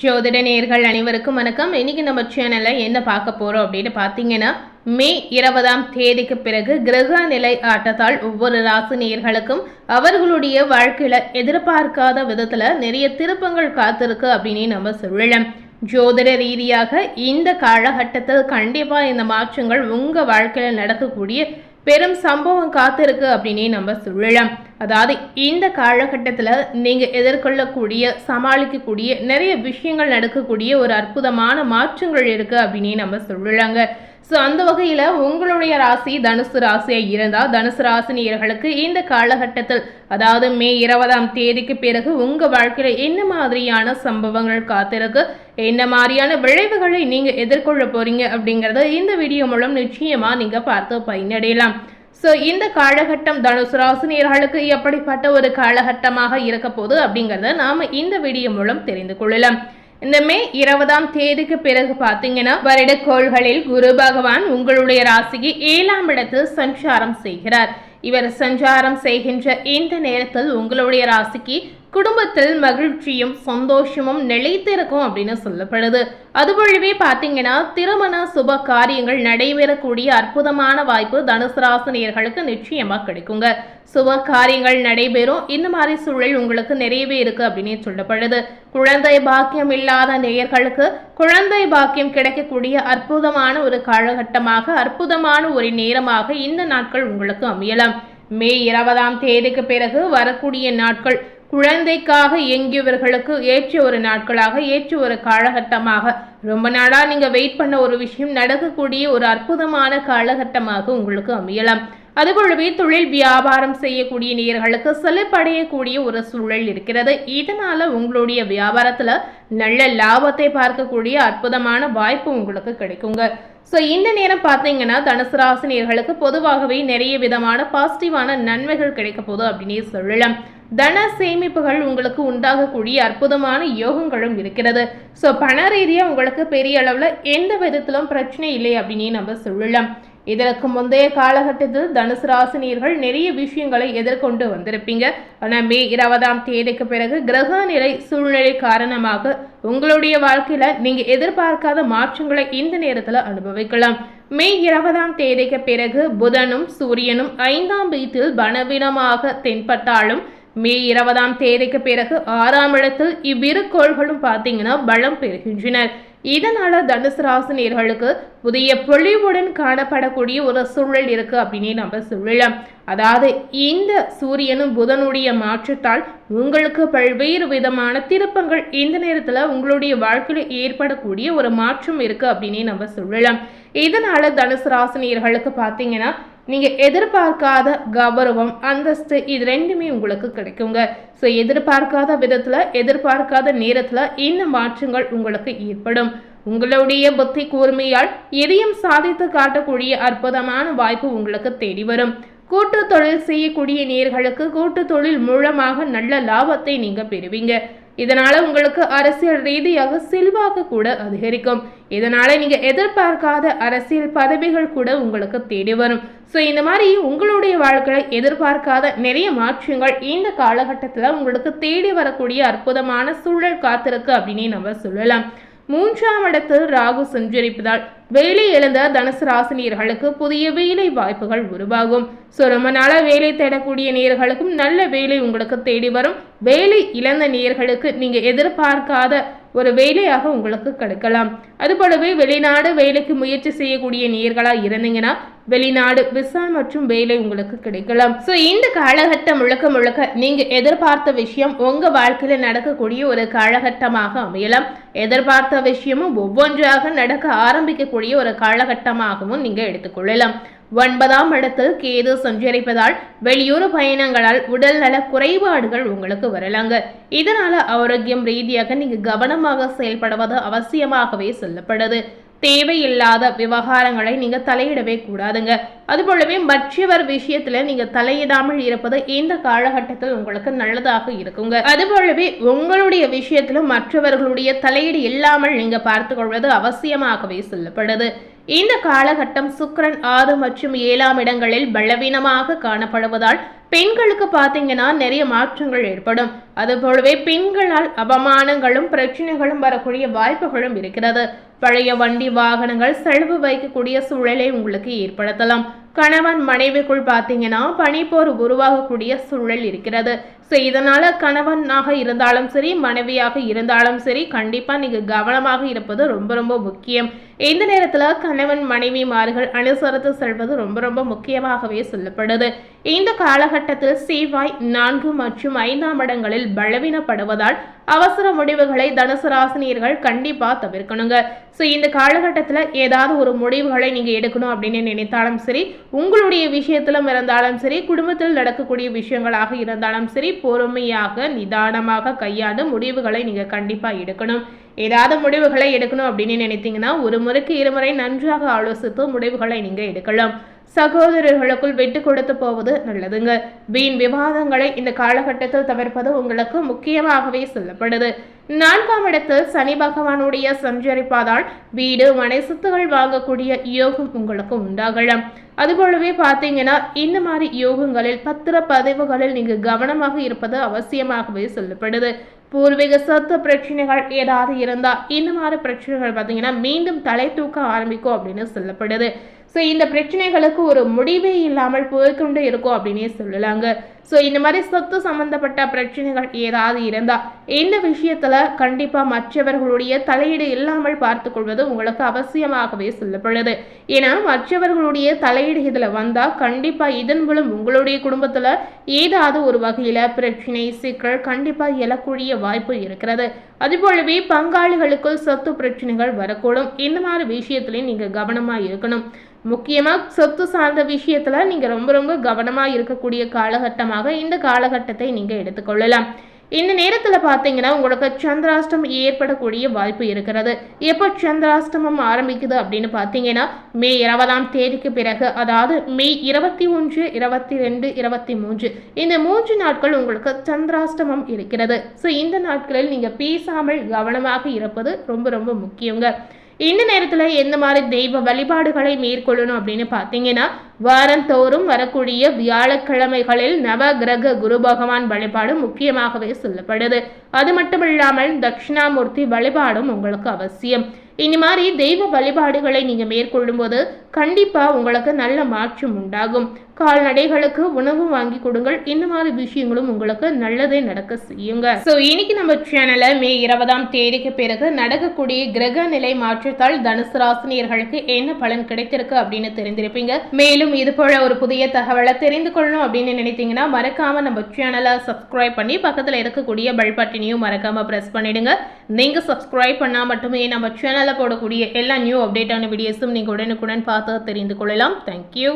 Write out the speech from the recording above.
ஜோதிட நேயர்கள் அனைவருக்கும் வணக்கம். இன்னைக்கு நம்ம சேனல்ல என்ன பார்க்க போறோம் அப்படின்னு பார்த்தீங்கன்னா, மே 20ஆம் தேதிக்கு பிறகு கிரக நிலை ஆட்டத்தால் ஒவ்வொரு ராசி நேயர்களுக்கும் அவர்களுடைய வாழ்க்கையில எதிர்பார்க்காத விதத்துல நிறைய திருப்பங்கள் காத்திருக்கு அப்படின்னு நம்ம சொல்லலாம். ஜோதிட ரீதியாக இந்த காலகட்டத்தில் கண்டிப்பா இந்த மாற்றங்கள் உங்க வாழ்க்கையில நடக்கக்கூடிய பெரும் சம்பவம் காத்திருக்கு அப்படின்னு நம்ம சொல்லலாம். அதாவது இந்த காலகட்டத்தில் நீங்கள் எதிர்கொள்ளக்கூடிய சமாளிக்கக்கூடிய நிறைய விஷயங்கள் நடக்கக்கூடிய ஒரு அற்புதமான மாற்றங்கள் இருக்குது அப்படின்னு நம்ம சொல்லலாங்க. ஸோ அந்த வகையில் உங்களுடைய ராசி தனுசு ராசியாக இருந்தால் தனுசு ராசினியர்களுக்கு இந்த காலகட்டத்தில் அதாவது மே 20ஆம் தேதிக்கு பிறகு உங்கள் வாழ்க்கையில் என்ன மாதிரியான சம்பவங்கள் காத்திருக்கு, என்ன மாதிரியான விளைவுகளை நீங்கள் எதிர்கொள்ள போகிறீங்க அப்படிங்கிறத இந்த வீடியோ மூலம் நிச்சயமாக நீங்கள் பார்த்து பயனடையலாம். ஸோ இந்த காலகட்டம் தனுசு ராசினியர்களுக்கு எப்படிப்பட்ட ஒரு காலகட்டமாக இருக்க போகுது அப்படிங்கிறத நாம் இந்த வீடியோ மூலம் தெரிந்து கொள்ளலாம். இந்த மே 20ஆம் தேதிக்கு பிறகு பார்த்தீங்கன்னா வருடக்கோள்களில் குரு பகவான் உங்களுடைய ராசிக்கு 7ஆம் இடத்தில் சஞ்சாரம் செய்கிறார். இவர் சஞ்சாரம் செய்கின்ற இந்த நேரத்தில் உங்களுடைய ராசிக்கு குடும்பத்தில் மகிழ்ச்சியும் சந்தோஷமும் நிலைத்திருக்கும் அப்படின்னு சொல்லப்படுது. அதுபோலவே பார்த்தீங்கன்னா திருமண சுப காரியங்கள் நடைபெறக்கூடிய அற்புதமான வாய்ப்பு தனுசு ராசினியர்களுக்கு நிச்சயமா கிடைக்குங்க. சுப காரியங்கள் நடைபெறும். இந்த மாதிரி சூழல் உங்களுக்கு நிறையவே இருக்கு அப்படின்னு சொல்லப்படுது. குழந்தை பாக்கியம் இல்லாத நேயர்களுக்கு குழந்தை பாக்கியம் கிடைக்கக்கூடிய அற்புதமான ஒரு காலகட்டமாக அற்புதமான ஒரு நேரமாக இந்த நாட்கள் உங்களுக்கு அமையலாம். மே 20ஆம் தேதிக்கு பிறகு வரக்கூடிய நாட்கள் குழந்தைக்காக இயங்கியவர்களுக்கு ஏற்ற ஒரு நாட்களாக ஏற்ற ஒரு காலகட்டமாக ரொம்ப நாளாக நீங்கள் வெயிட் பண்ண ஒரு விஷயம் நடக்கக்கூடிய ஒரு அற்புதமான காலகட்டமாக உங்களுக்கு அமையலாம். அதுபோலவே தொழில் வியாபாரம் செய்யக்கூடிய நேயர்களுக்கு செழிப்படையக்கூடிய ஒரு சூழல் இருக்கிறது. இதனால உங்களுடைய வியாபாரத்துல நல்ல லாபத்தை பார்க்கக்கூடிய அற்புதமான வாய்ப்பு உங்களுக்கு கிடைக்குங்க. ஸோ இந்த நேரம் பார்த்தீங்கன்னா தனுசு ராசி நேயர்களுக்கு பொதுவாகவே நிறைய விதமான பாசிட்டிவான நன்மைகள் கிடைக்க போகுது அப்படின்னே சொல்லலாம். தன சேமிப்புகள் உங்களுக்கு உண்டாகக்கூடிய அற்புதமான யோகங்களும் இருக்கிறது. ஸோ பண ரீதியாக உங்களுக்கு பெரிய அளவில் எந்த விதத்திலும் பிரச்சனை இல்லை அப்படின்னு நம்ம சொல்லலாம். இதற்கு முந்தைய காலகட்டத்தில் தனுசு ராசினியர்கள் நிறைய விஷயங்களை எதிர்கொண்டு வந்திருப்பீங்க. ஆனால் மே 20ஆம் தேதிக்கு பிறகு கிரக நிலை சூழ்நிலை காரணமாக உங்களுடைய வாழ்க்கையில நீங்க எதிர்பார்க்காத மாற்றங்களை இந்த நேரத்தில் அனுபவிக்கலாம். மே 20ஆம் தேதிக்கு பிறகு புதனும் சூரியனும் 5ஆம் வீட்டில் பலவீனமாக தென்பட்டாலும் மே 20ஆம் தேதிக்கு பிறகு 6ஆம் இடத்தில் இவ்விரு கோள்களும் பார்த்தீங்கன்னா பலம் பெறுகின்றனர். இதனால தனுசு ராசினியர்களுக்கு புதிய பொலிவுடன் காணப்படக்கூடிய ஒரு சூழல் இருக்கு அப்படின்னு நம்ம சொல்லலாம். அதாவது இந்த சூரியனும் புதனுடைய மாற்றத்தால் உங்களுக்கு பல்வேறு விதமான திருப்பங்கள் இந்த நேரத்துல உங்களுடைய வாழ்க்கையில ஏற்படக்கூடிய ஒரு மாற்றம் இருக்கு அப்படின்னு நம்ம சொல்லலாம். இதனால தனுசு ராசினியர்களுக்கு பார்த்தீங்கன்னா நீங்க எதிர்பார்க்காத கௌரவம் அந்தஸ்து இது ரெண்டுமே உங்களுக்கு கிடைக்குங்க. ஸோ எதிர்பார்க்காத விதத்துல எதிர்பார்க்காத நேரத்துல இந்த மாற்றங்கள் உங்களுக்கு ஏற்படும். உங்களுடைய புத்தி கூர்மையால் எதையும் சாதித்து காட்டக்கூடிய அற்புதமான வாய்ப்பு உங்களுக்கு தேடி வரும். கூட்டு தொழில் செய்யக்கூடிய நேயர்களுக்கு கூட்டு தொழில் மூலமாக நல்ல லாபத்தை நீங்க பெறுவீங்க. இதனால உங்களுக்கு அரசியல் ரீதியாக செல்வாக்கு கூட அதிகரிக்கும். இதனால நீங்க எதிர்பார்க்காத அரசியல் பதவிகள் கூட உங்களுக்கு தேடி வரும். ஸோ இந்த மாதிரி உங்களுடைய வாழ்க்கையில எதிர்பார்க்காத நிறைய மாற்றங்கள் இந்த காலகட்டத்தில் உங்களுக்கு தேடி வரக்கூடிய அற்புதமான சூழல் காத்திருக்கு அப்படின்னு நம்ம சொல்லலாம். 3ஆம் இடத்தில் ராகு சஞ்சரிப்பதால் வேலை இழந்த தனுசு ராசினியர்களுக்கு புதிய வேலை வாய்ப்புகள் உருவாகும். ஸோ ரொம்ப நாளாக வேலை தேடக்கூடிய நேயர்களுக்கும் நல்ல வேலை உங்களுக்கு தேடி வரும். வேலை இழந்த நேயர்களுக்கு நீங்கள் எதிர்பார்க்காத ஒரு வேலையாக உங்களுக்கு கிடைக்கலாம். அதுபோலவே வெளிநாடு வேலைக்கு முயற்சி செய்யக்கூடிய நேயர்களாக இருந்தீங்கன்னா வெளிநாடு விசா மற்றும் வேலை உங்களுக்கு கிடைக்கலாம். ஸோ இந்த காலகட்டம் முழுக்க முழுக்க நீங்க எதிர்பார்த்த விஷயம் உங்க வாழ்க்கையில நடக்கக்கூடிய ஒரு காலகட்டமாக அமையலாம். எதிர்பார்த்த விஷயமும் ஒவ்வொன்றாக நடக்க ஆரம்பிக்கக்கூடிய ஒரு காலகட்டமாகவும் நீங்க எடுத்துக்கொள்ளலாம். 9ஆம் இடத்தில் கேது சஞ்சரிப்பதால் வெளியூர் பயணங்களால் உடல் நல குறைபாடுகள் உங்களுக்கு வரலாங்க. இதனால ஆரோக்கியம் ரீதியாக நீங்க கவனமாக செயல்படுவது அவசியமாகவே சொல்லப்படுது. தேவையில்லாத விவகாரங்களை நீங்க தலையிடவே கூடாதுங்க. அதுபோலவே மற்றவர் விஷயத்துல நீங்க தலையிடாமல் இருப்பது இந்த காலகட்டத்தில் உங்களுக்கு நல்லதாக இருக்குங்க. அதுபோலவே உங்களுடைய விஷயத்துல மற்றவர்களுடைய தலையீடு இல்லாமல் நீங்க பார்த்து கொள்வது அவசியமாகவே சொல்லப்படுது. இந்த காலகட்டம் சுக்கிரன் 6 மற்றும் 7ஆம் இடங்களில் பலவீனமாக காணப்படுவதால் பெண்களுக்கு பார்த்தீங்கன்னா நிறைய மாற்றங்கள் ஏற்படும். அதுபோலவே பெண்களால் அவமானங்களும் பிரச்சனைகளும் வரக்கூடிய வாய்ப்புகளும் இருக்கிறது. பழைய வண்டி வாகனங்கள் செலவு வைக்கக்கூடிய சூழலை உங்களுக்கு ஏற்படுத்தலாம். கணவன் மனைவிக்குள் பார்த்தீங்கன்னா பனிப்போர் உருவாகக்கூடிய சூழல் இருக்கிறது. ஸோ இதனால கணவனாக இருந்தாலும் சரி, மனைவியாக இருந்தாலும் சரி, கண்டிப்பா நீங்க கவனமாக இருப்பது ரொம்ப ரொம்ப முக்கியம். இந்த நேரத்துல கணவன் மனைவிமார்கள் அனுசரித்து செல்வது ரொம்ப ரொம்ப முக்கியமாகவே சொல்லப்படுது. இந்த காலகட்டத்தில் செவ்வாய் 4 மற்றும் 5ஆம் இடங்களில் பலவீனப்படுவதால் அவசர முடிவுகளை தனுசு ராசினியர்கள் கண்டிப்பா தவிர்க்கணுங்க. ஸோ இந்த காலகட்டத்தில் ஏதாவது ஒரு முடிவுகளை நீங்க எடுக்கணும் அப்படின்னு நினைத்தாலும் சரி, உங்களுடைய விஷயத்திலும் இருந்தாலும் சரி, குடும்பத்தில் நடக்கக்கூடிய விஷயங்களாக இருந்தாலும் சரி, பொறுமையாக நிதானமாக கையாண்டு முடிவுகளை நீங்க கண்டிப்பா எடுக்கணும். ஏதாவது முடிவுகளை எடுக்கணும் அப்படின்னு நினைத்தீங்கன்னா ஒரு முறைக்கு இருமுறை நன்றாக ஆலோசித்து முடிவுகளை நீங்க எடுக்கலாம். சகோதரர்களுக்குள் விட்டு கொடுத்து போவது நல்லதுங்க. வீண் விவாதங்களை இந்த காலகட்டத்தில் தவிர்ப்பது உங்களுக்கு முக்கியமாகவே சொல்லப்படுது. 4ஆம் இடத்தில் சனி பகவானுடைய சஞ்சரிப்பதால் வீடு மனை சொத்துகள் வாங்கக்கூடிய யோகம் உங்களுக்கு உண்டாகலாம். அதுபோலவே பார்த்தீங்கன்னா இந்த மாதிரி யோகங்களில் பத்திர பதிவுகளில் நீங்க கவனமாக இருப்பது அவசியமாகவே சொல்லப்படுது. பூர்வீக சொத்து பிரச்சனைகள் ஏதாவது இருந்தா இந்த மாதிரி பிரச்சனைகள் பார்த்தீங்கன்னா மீண்டும் தலை தூக்க ஆரம்பிக்கும் அப்படின்னு சொல்லப்படுது. ஸோ இந்த பிரச்சனைகளுக்கு ஒரு முடிவே இல்லாமல் போய்கொண்டு இருக்கும் அப்படின்னே சொல்லலாங்க. ஸோ இந்த மாதிரி சொத்து சம்பந்தப்பட்ட பிரச்சனைகள் ஏதாவது இருந்தா இந்த விஷயத்துல கண்டிப்பா மற்றவர்களுடைய தலையீடு இல்லாமல் பார்த்து கொள்வது உங்களுக்கு அவசியமாகவே சொல்லப்படுது. ஏன்னா மற்றவர்களுடைய தலையீடு இதுல வந்தா கண்டிப்பா இதன் மூலம் உங்களுடைய குடும்பத்துல ஏதாவது ஒரு வகையில பிரச்சனை சிக்கல் கண்டிப்பா எழக்கூடிய வாய்ப்பு இருக்கிறது. அதுபோலவே பங்காளிகளுக்குள் சொத்து பிரச்சனைகள் வரக்கூடும். இந்த மாதிரி விஷயத்திலையும் நீங்க கவனமா இருக்கணும். முக்கியமா சொத்து சார்ந்த விஷயத்துல நீங்க ரொம்ப ரொம்ப கவனமா இருக்கக்கூடிய காலகட்டமாக இந்த காலகட்டத்தை நீங்க எடுத்துக்கொள்ளலாம். இந்த நேரத்துல பாத்தீங்கன்னா உங்களுக்கு சந்திராஷ்டமம் ஏற்படக்கூடிய வாய்ப்பு இருக்கிறது. எப்போ சந்திராஷ்டமம் ஆரம்பிக்குது அப்படின்னு பாத்தீங்கன்னா மே 20ஆம் தேதிக்கு பிறகு, அதாவது மே 21, 22, 23 இந்த 3 நாட்கள் உங்களுக்கு சந்திராஷ்டமம் இருக்கிறது. ஸோ இந்த நாட்களில் நீங்க பேசாமல் கவனமாக இருப்பது ரொம்ப ரொம்ப முக்கியங்க. இந்த நேரத்தில் எந்த மாதிரி தெய்வ வழிபாடுகளை மேற்கொள்ளணும் அப்படின்னு பார்த்தீங்கன்னா வாரந்தோறும் வரக்கூடிய வியாழக்கிழமைகளில் நவ கிரக குரு பகவான் வழிபாடு முக்கியமாகவே சொல்லப்படுது. அது மட்டும் இல்லாமல் தட்சிணாமூர்த்தி வழிபாடும் உங்களுக்கு அவசியம். இந்த மாதிரி தெய்வ வழிபாடுகளை நீங்க மேற்கொள்ளும் போது கண்டிப்பா உங்களுக்கு நல்ல மாற்றம் உண்டாகும். கால்நடைகளுக்கு உணவு வாங்கி கொடுங்கள். இந்த மாதிரி விஷயங்களும் உங்களுக்கு நல்லதே நடக்க செய்யுங்க. ஸோ இன்னைக்கு நம்ம சேனல்ல மே 20ஆம் தேதிக்கு பிறகு நடக்கக்கூடிய கிரக நிலை மாற்றத்தால் தனுசு ராசினியர்களுக்கு என்ன பலன் கிடைத்திருக்கு அப்படின்னு தெரிந்திருப்பீங்க. மேலும் இது போல ஒரு புதிய தகவலை தெரிந்து கொள்ளணும் அப்படின்னு நினைத்தீங்கன்னா மறக்காம நம்ம சேனலை சப்ஸ்கிரைப் பண்ணி பக்கத்துல இருக்கக்கூடிய பெல் பட்டனையும் மறக்காம பிரஸ் பண்ணிடுங்க. நீங்க சப்ஸ்கிரைப் பண்ணா மட்டுமே நம்ம சேனல்ல போடக்கூடிய எல்லா நியூ அப்டேட்டான வீடியோஸும் நீங்க உடனுக்குடன் பார்த்து தெரிந்து கொள்ளலாம். தேங்க்யூ.